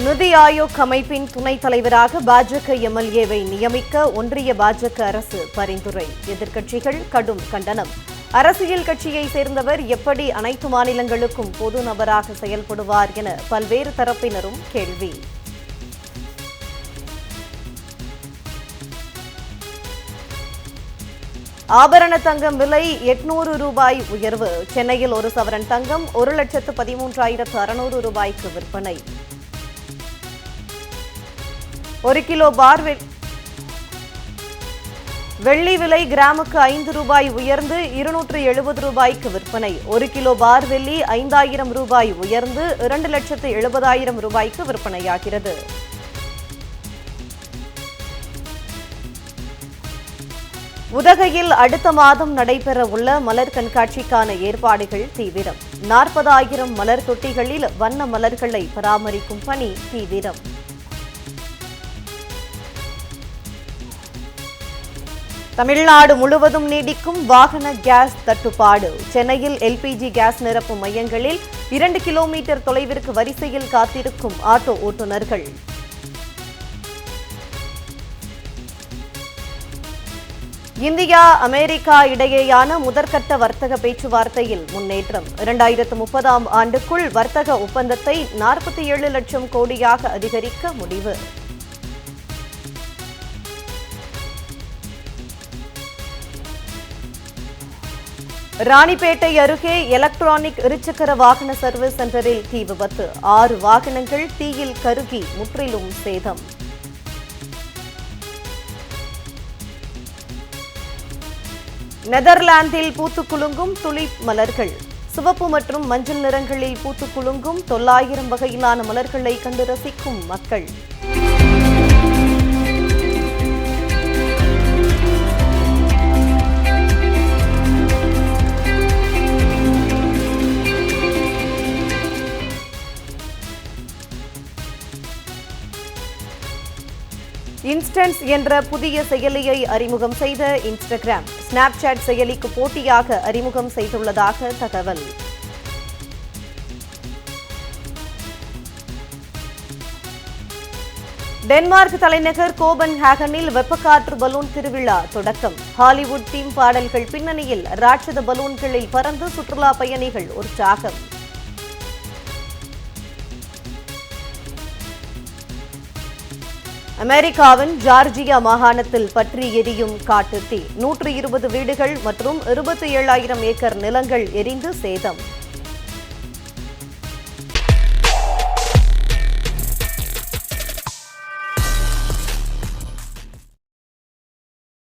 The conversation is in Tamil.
நிதி ஆயோக் அமைப்பின் துணைத் தலைவராக பாஜக எம்எல்ஏவை நியமிக்க ஒன்றிய பாஜக அரசு பரிந்துரை. எதிர்க்கட்சிகள் கடும் கண்டனம். அரசியல் கட்சியை சேர்ந்தவர் எப்படி அனைத்து மாநிலங்களுக்கும் பொது நபராக செயல்படுவார் என பல்வேறு தரப்பினரும் கேள்வி. ஆபரண தங்கம் விலை 800 ரூபாய் உயர்வு. சென்னையில் ஒரு சவரன் தங்கம் 1,13,600 ரூபாய்க்கு விற்பனை. 1 கிலோ பார் வெள்ளி விலை கிராமுக்கு 5 ரூபாய் உயர்ந்து 270 ரூபாய்க்கு விற்பனை. 1 கிலோ பார் வெள்ளி 5,000 ரூபாய் உயர்ந்து 2,70,000 ரூபாய்க்கு விற்பனையாகிறது. உதகையில் அடுத்த மாதம் நடைபெற உள்ள மலர் கண்காட்சிக்கான ஏற்பாடுகள் தீவிரம். 40,000 மலர் தொட்டிகளில் வண்ண மலர்களை பராமரிக்கும் பணி தீவிரம். தமிழ்நாடு முழுவதும் நீடிக்கும் வாகன கேஸ் தட்டுப்பாடு. சென்னையில் எல்பிஜி கேஸ் நிரப்பும் மையங்களில் 2 கிலோமீட்டர் தொலைவிற்கு வரிசையில் காத்திருக்கும் ஆட்டோ ஓட்டுநர்கள். இந்தியா அமெரிக்கா இடையேயான முதற்கட்ட வர்த்தக பேச்சுவார்த்தையில் முன்னேற்றம். 2030ஆம் ஆண்டுக்குள் வர்த்தக ஒப்பந்தத்தை 47 லட்சம் கோடியாக அதிகரிக்க முடிவு. ராணிப்பேட்டை அருகே எலக்ட்ரானிக் இருசக்கர வாகன சர்வீஸ் சென்டரில் தீ விபத்து. 6 வாகனங்கள் தீயில் கருகி முற்றிலும் சேதம். நெதர்லாந்தில் பூத்துக்குலுங்கும் துலிப் மலர்கள். சிவப்பு மற்றும் மஞ்சள் நிறங்களில் பூத்துக்குலுங்கும் 900 வகையிலான மலர்களை கண்டு ரசிக்கும் மக்கள். இன்ஸ்டன்ஸ் என்ற புதிய செயலியை அறிமுகம் செய்த இன்ஸ்டாகிராம், ஸ்னாப்சாட் செயலிக்கு போட்டியாக அறிமுகம் செய்துள்ளதாக தகவல். டென்மார்க் தலைநகர் கோபன்ஹேகனில் வெப்பக்காற்று பலூன் திருவிழா தொடக்கம். ஹாலிவுட் தீம் பாடல்கள் பின்னணியில் ராட்சத பலூன்களில் பறந்து சுற்றுலா பயணிகள் உற்சாகம். அமெரிக்காவின் ஜார்ஜியா மாகாணத்தில் பற்றி எரியும் காட்டுத்தீ. 120 வீடுகள் மற்றும் 27,000 ஏக்கர் நிலங்கள் எரிந்து சேதம்.